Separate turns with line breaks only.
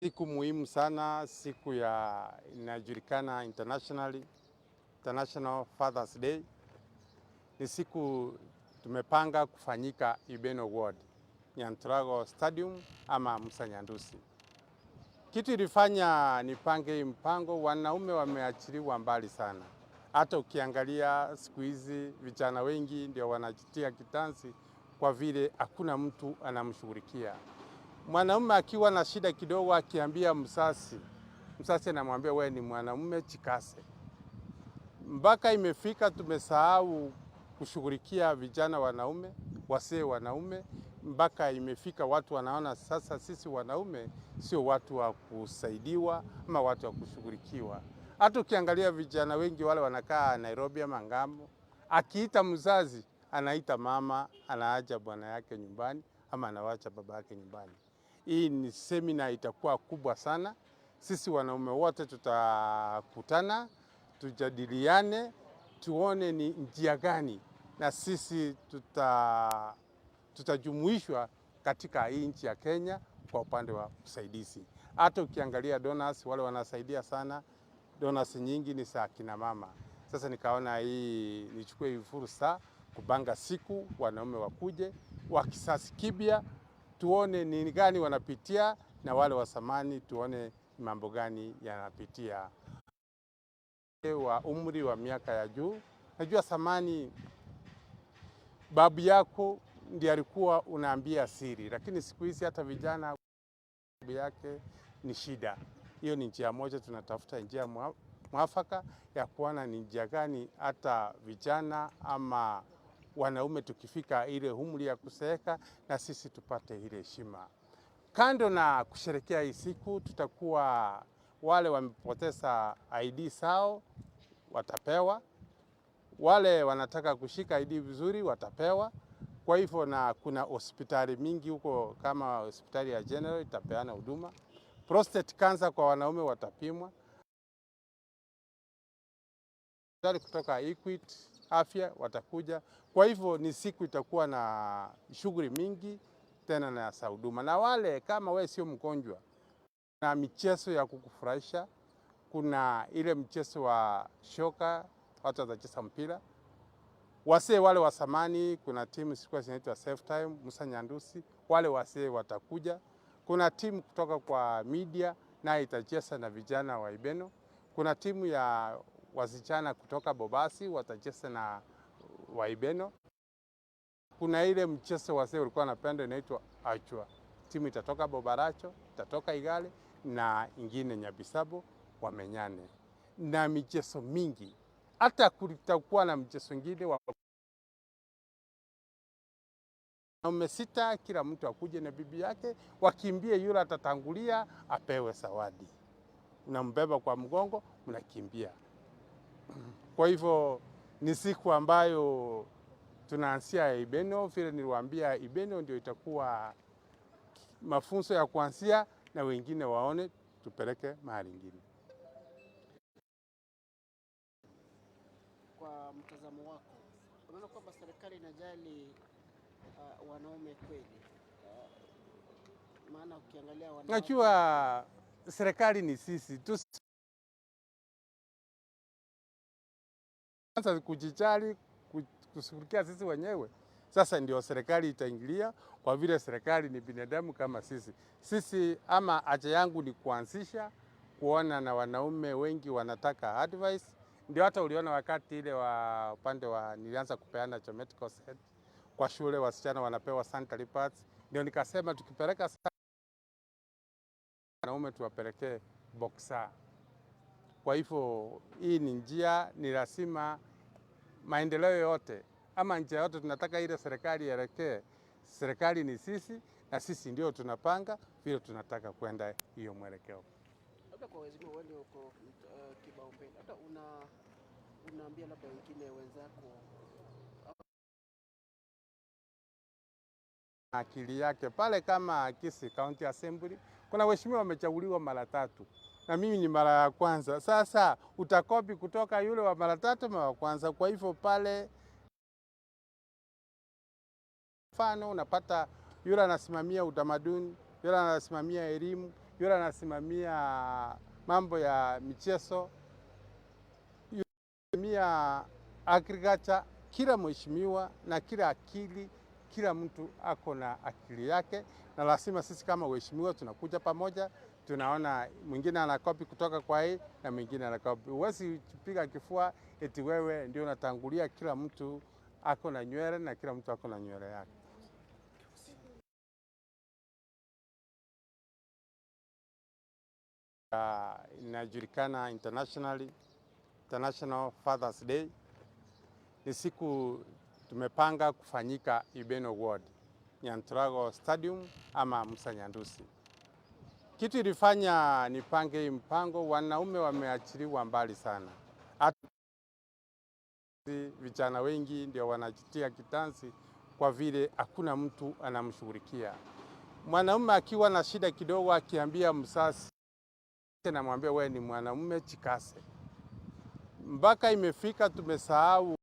Siku muhimu sana, siku ya inajulikana International Father's Day. Ni siku tumepanga kufanyika Ibeno Ward, Nyantrago Stadium ama Musanyandusi. Kitu ilifanya nipange mpango, wanaume wameachiliwa mbali sana. Hata ukiangalia siku hizi vijana wengi ndio wanajitia kitanzi kwa vile hakuna mtu anamshughulikia. Mwanaume akiwa na shida kidogo akiambia msasi anamwambia wewe ni mwanamume chikase. Mpaka imefika tumesahau kushughulikia vijana wanaume, wasee wanaume, mpaka imefika watu wanaona sasa sisi wanaume sio watu wa kusaidiwa ama watu wa kushughulikiwa. Hata ukiangalia vijana wengi wale wanakaa Nairobi ama Ngambo, akiita mzazi anaita mama, anaacha bwana yake nyumbani ama anawacha baba yake nyumbani. Hii ni semina itakuwa kubwa sana. Sisi wanaume wote tutakutana, tujadiliane, tuone ni njia gani na sisi tutajumuishwa katika hii nchi ya Kenya kwa upande wa usaidizi. Hata ukiangalia donors wale wanasaidia sana, donors nyingi ni za kina mama. Sasa nikaona hii nichukue hii fursa kupanga siku wanaume wakuje wa kisasi kipya, tuone ni gani wanapitia na wale wa zamani tuone mambo gani yanapitia. Wa umri wa miaka ya juu, najua zamani babu yako ndiye alikuwa unaambia siri, lakini siku hizi hata vijana babu yake ni shida. Hiyo ni njia moja, tunatafuta njia mwafaka ya kuona ni njia gani hata vijana ama wanaume tukifika ile umri ya kuzeeka na sisi tupate ile heshima. Kando na kusherekea hii siku, tutakuwa wale wamepoteza ID sao watapewa, wale wanataka kushika ID vizuri watapewa. Kwa hivyo na kuna hospitali mingi huko kama hospitali ya General itapeana huduma. Prostate cancer kwa wanaume watapimwa. Kutoka Equity Afya watakuja. Kwa hivyo ni siku itakuwa na shughuli mingi tena na za huduma. Na wale kama wewe sio mgonjwa, na michezo ya kukufurahisha, kuna ile mchezo wa shoka, watu watacheza mpira. Wasee wale wa zamani, kuna timu sikuwa zinaitwa Safe Time, Musanyandusi, wale wasee watakuja. Kuna timu kutoka kwa media na itacheza na vijana wa Ibeno. Kuna timu ya wasichana kutoka Bobasi watacheza na wa Ibeno. Kuna ile mchezo wasee walikuwa wanapenda inaitwa Achwa. Timu itatoka Bobaracho, itatoka Igale na ingine Nyabisabo wamenyane. Na michezo mingi. Hata kutakuwa na mchezo mwingine wa wanaume 6, kila mtu akuje na bibi yake, wakimbie, yule atatangulia apewe zawadi. Unambeba kwa mgongo, mnakimbia. Kwa hivyo ni siku ambayo tunaanzia Ibeno, vile niliwaambia Ibeno ndio itakuwa mafunzo ya kuanzia na wengine waone tupeleke mahali ingine.
Kwa mtazamo wako, unaona kwamba serikali inajali wanaume kweli? Maana ukiangalia wanaume,
najua serikali ni sisi tu sasa kujijali, kushughulikia sisi wenyewe. Sasa ndio serikali itaingilia kwa vile serikali ni binadamu kama sisi. Sisi ama haja yangu ni kuanzisha, kuona na wanaume wengi wanataka advice. Ndio hata uliona wakati ile wa upande wa nilianza kupeana medical set kwa shule, wasichana wanapewa sanitary pads. Ndio nikasema tukipeleka wanaume tuwapelekee boxer. Kwa hivyo hii ni njia, ni lazima maendeleo yote ama njia yote tunataka ile serikali ielekee. Serikali ni sisi na sisi ndio tunapanga vile tunataka kwenda hiyo mwelekeo.
Labda kwa wazima wale uko kibaumbele, hata unaambia labda wengine wenzako
akili yake pale kama Kisii County Assembly kuna waheshimiwa wamechaguliwa mara 3 na mimi ni mara ya kwanza. Sasa utakopi kutoka yule wa mara 3 mara kwanza. Kwa hivyo pale mfano unapata yule anasimamia utamaduni, yule anasimamia elimu, yule anasimamia mambo ya michezo, yule anasimamia agriculture. Kila mheshimiwa na kila akili, kila mtu ako na akili yake, na lazima sisi kama waheshimiwa tunakuja pamoja, tunaona mwingine anakopi kutoka kwa hii na mwingine anakopi. Huwezi kupiga kifua eti wewe ndio unatangulia. Kila mtu ako na nywele na kila mtu ako na nywele yake. Inajulikana International Father's Day. Ni siku tumepanga kufanyika Ibeno Ward, Nyantrago Stadium ama Musanyandusi. Kitu ilifanya nipange hii mpango, wanaume wameachiliwa mbali sana. Vijana wengi ndio wanajitia kitanzi kwa vile hakuna mtu anamshughulikia. Mwanaume akiwa na shida kidogo, akiambia msasi, namwambia wewe ni mwanaume, chikase. Mpaka imefika tumesahau